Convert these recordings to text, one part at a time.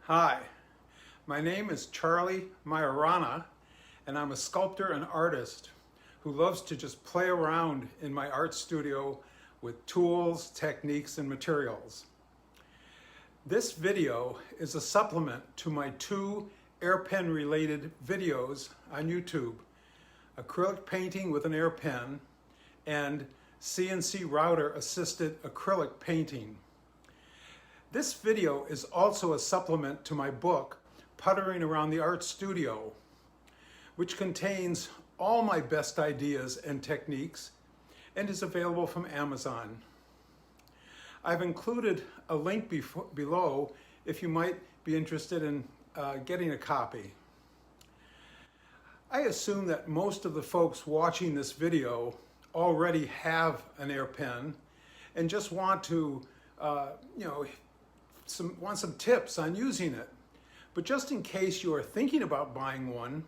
Hi, my name is Charlie Majorana, and I'm a sculptor and artist who loves to just play around in my art studio with tools, techniques, and materials. This video is a supplement to my two AirPen related videos on YouTube, acrylic painting with an AirPen and CNC router assisted acrylic painting. This video is also a supplement to my book, Puttering Around the Art Studio, which contains all my best ideas and techniques and is available from Amazon. I've included a link below if you might be interested in getting a copy. I assume that most of the folks watching this video already have an AirPen and just want to, want some tips on using it. But just in case you are thinking about buying one,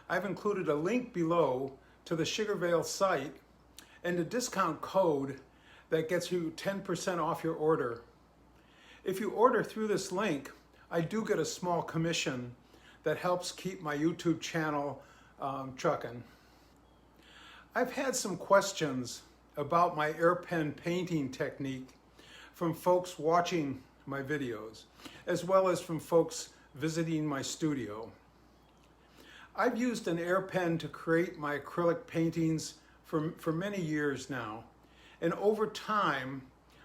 I've included a link below to the Sugarvale site and a discount code that gets you 10% off your order. If you order through this link, I do get a small commission that helps keep my YouTube channel trucking. I've had some questions about my AirPen painting technique from folks watching my videos, as well as from folks visiting my studio. I've used an AirPen to create my acrylic paintings for many years now, and over time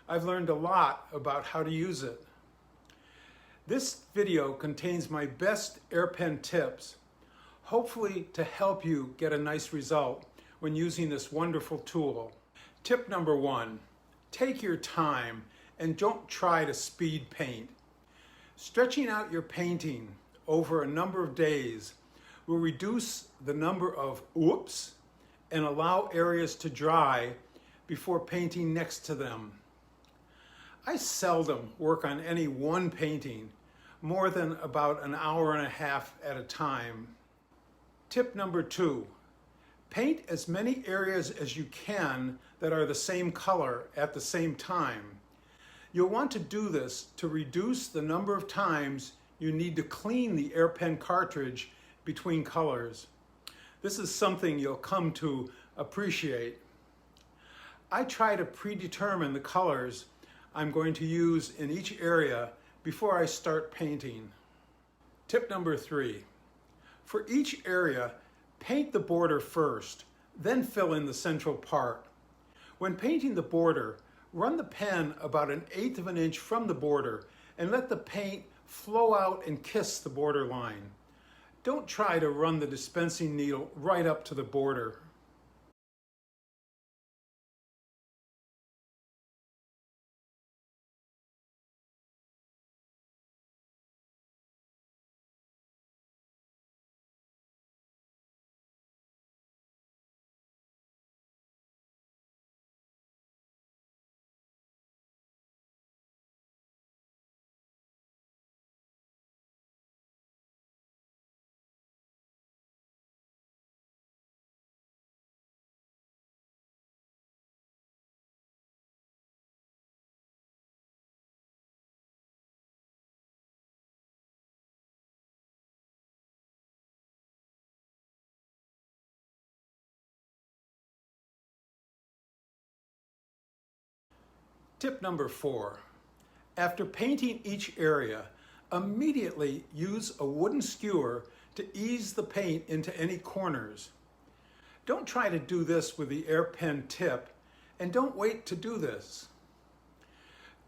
I've learned a lot about how to use it. This video contains my best AirPen tips, hopefully to help you get a nice result when using this wonderful tool. Tip number one, take your time and don't try to speed paint. Stretching out your painting over a number of days will reduce the number of oops and allow areas to dry before painting next to them. I seldom work on any one painting more than about an hour and a half at a time. Tip number two, paint as many areas as you can that are the same color at the same time. You'll want to do this to reduce the number of times you need to clean the AirPen cartridge between colors. This is something you'll come to appreciate. I try to predetermine the colors I'm going to use in each area before I start painting. Tip number three, for each area, paint the border first, then fill in the central part. When painting the border, run the pen about 1/8 of an inch from the border and let the paint flow out and kiss the border line. Don't try to run the dispensing needle right up to the border. Tip number four, after painting each area, immediately use a wooden skewer to ease the paint into any corners. Don't try to do this with the AirPen tip, and don't wait to do this.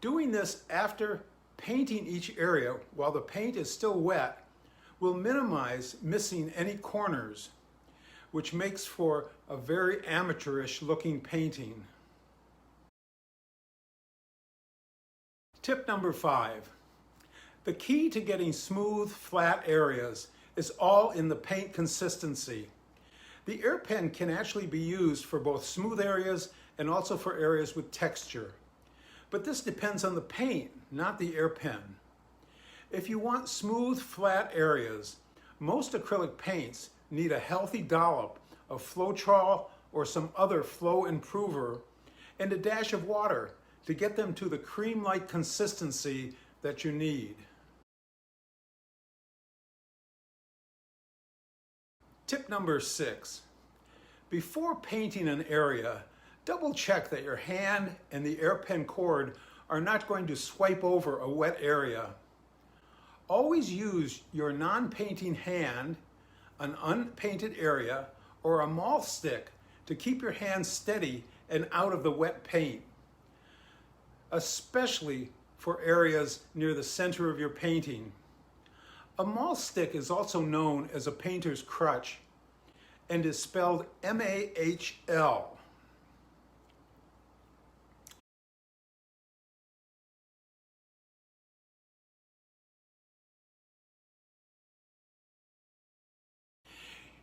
Doing this after painting each area while the paint is still wet will minimize missing any corners, which makes for a very amateurish looking painting. Tip number five, the key to getting smooth, flat areas is all in the paint consistency. The AirPen can actually be used for both smooth areas and also for areas with texture. But this depends on the paint, not the AirPen. If you want smooth, flat areas, most acrylic paints need a healthy dollop of Floetrol or some other flow improver and a dash of water to get them to the cream-like consistency that you need. Tip number 6. Before painting an area, double check that your hand and the AirPen cord are not going to swipe over a wet area. Always use your non-painting hand, an unpainted area, or a malt stick to keep your hand steady and out of the wet paint, especially for areas near the center of your painting. A malt stick is also known as a painter's crutch and is spelled M-A-H-L.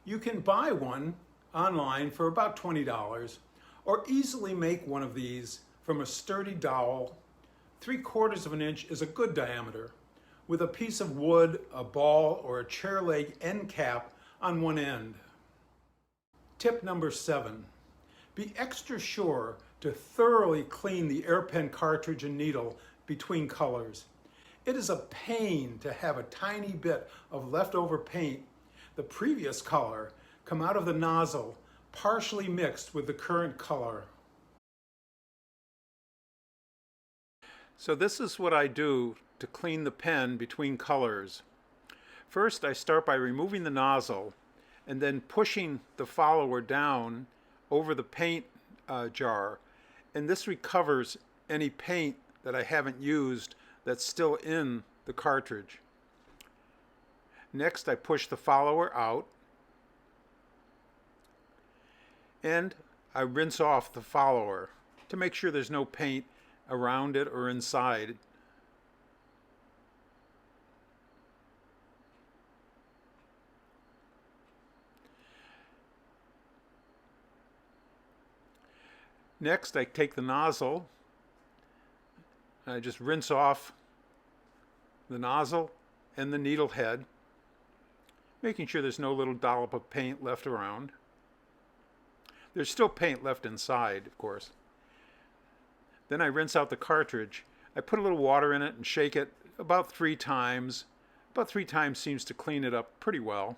You can buy one online for about $20 or easily make one of these from a sturdy dowel. 3/4 of an inch is a good diameter, with a piece of wood, a ball, or a chair leg end cap on one end. Tip number 7. Be extra sure to thoroughly clean the AirPen cartridge and needle between colors. It is a pain to have a tiny bit of leftover paint, the previous color, come out of the nozzle, partially mixed with the current color. So this is what I do to clean the pen between colors. First, I start by removing the nozzle and then pushing the follower down over the paint jar, and this recovers any paint that I haven't used that's still in the cartridge. Next, I push the follower out and I rinse off the follower to make sure there's no paint around it or inside. Next, I take the nozzle, I just rinse off the nozzle and the needle head, making sure there's no little dollop of paint left around. There's still paint left inside, of course. Then I rinse out the cartridge. I put a little water in it and shake it about 3 times. About 3 times seems to clean it up pretty well.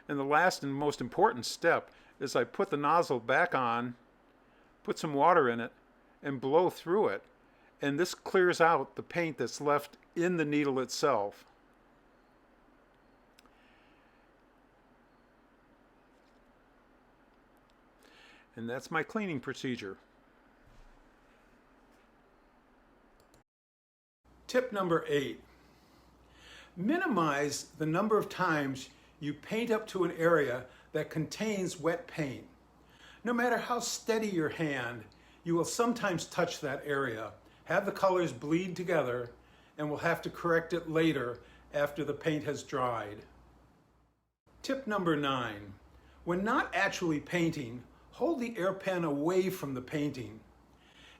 And the last and most important step is I put the nozzle back on, put some water in it, and blow through it. And this clears out the paint that's left in the needle itself. And that's my cleaning procedure. Tip number 8. Minimize the number of times you paint up to an area that contains wet paint. No matter how steady your hand, you will sometimes touch that area, have the colors bleed together, and will have to correct it later after the paint has dried. Tip number 9. When not actually painting, hold the AirPen away from the painting.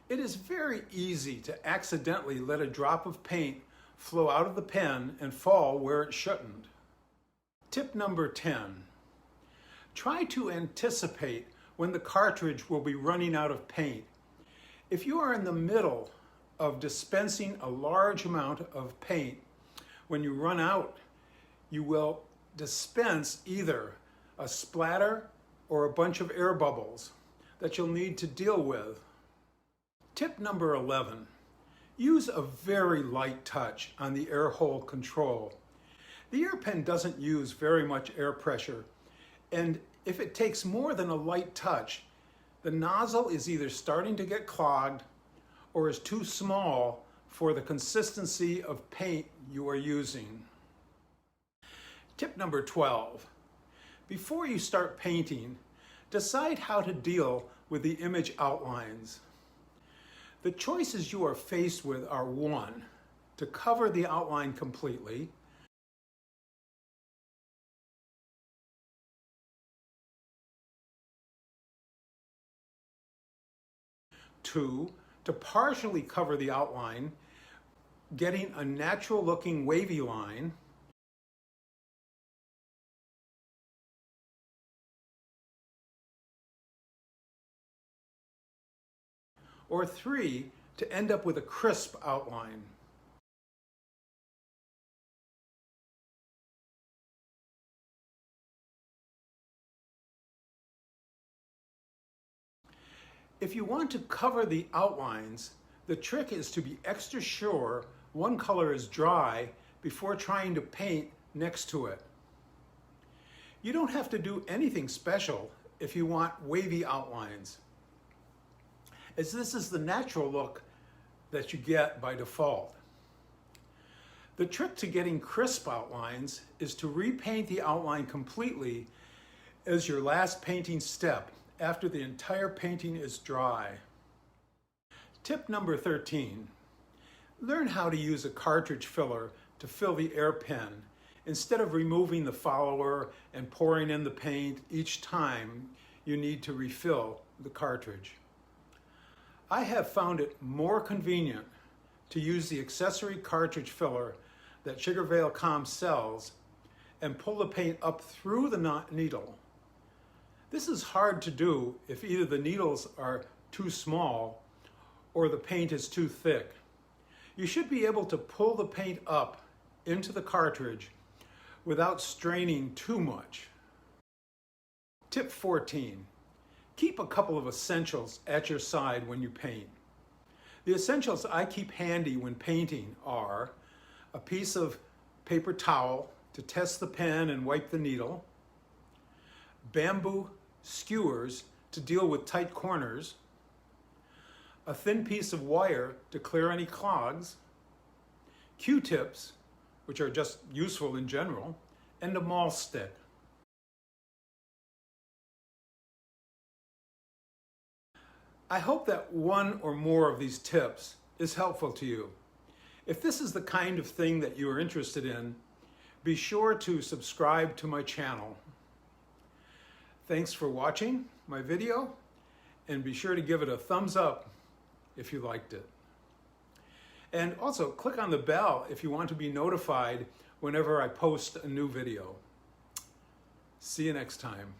It is very easy to accidentally let a drop of paint flow out of the pen and fall where it shouldn't. Tip number 10. Try to anticipate when the cartridge will be running out of paint. If you are in the middle of dispensing a large amount of paint, when you run out, you will dispense either a splatter or a bunch of air bubbles that you'll need to deal with. Tip number 11. Use a very light touch on the air hole control. The AirPen doesn't use very much air pressure, and if it takes more than a light touch, the nozzle is either starting to get clogged or is too small for the consistency of paint you are using. Tip number 12. Before you start painting, decide how to deal with the image outlines. The choices you are faced with are: 1, to cover the outline completely; 2, to partially cover the outline, getting a natural looking wavy line; or 3 to end up with a crisp outline. If you want to cover the outlines, the trick is to be extra sure one color is dry before trying to paint next to it. You don't have to do anything special if you want wavy outlines, as this is the natural look that you get by default. The trick to getting crisp outlines is to repaint the outline completely as your last painting step after the entire painting is dry. Tip number 13. Learn how to use a cartridge filler to fill the AirPen instead of removing the follower and pouring in the paint each time you need to refill the cartridge. I have found it more convenient to use the accessory cartridge filler that Sugar Veil Com sells and pull the paint up through the needle. This is hard to do if either the needles are too small or the paint is too thick. You should be able to pull the paint up into the cartridge without straining too much. Tip 14. Keep a couple of essentials at your side when you paint. The essentials I keep handy when painting are a piece of paper towel to test the pen and wipe the needle, bamboo skewers to deal with tight corners, a thin piece of wire to clear any clogs, Q-tips, which are just useful in general, and a mahl stick. I hope that one or more of these tips is helpful to you. If this is the kind of thing that you are interested in, be sure to subscribe to my channel. Thanks for watching my video, and be sure to give it a thumbs up if you liked it. And also click on the bell if you want to be notified whenever I post a new video. See you next time.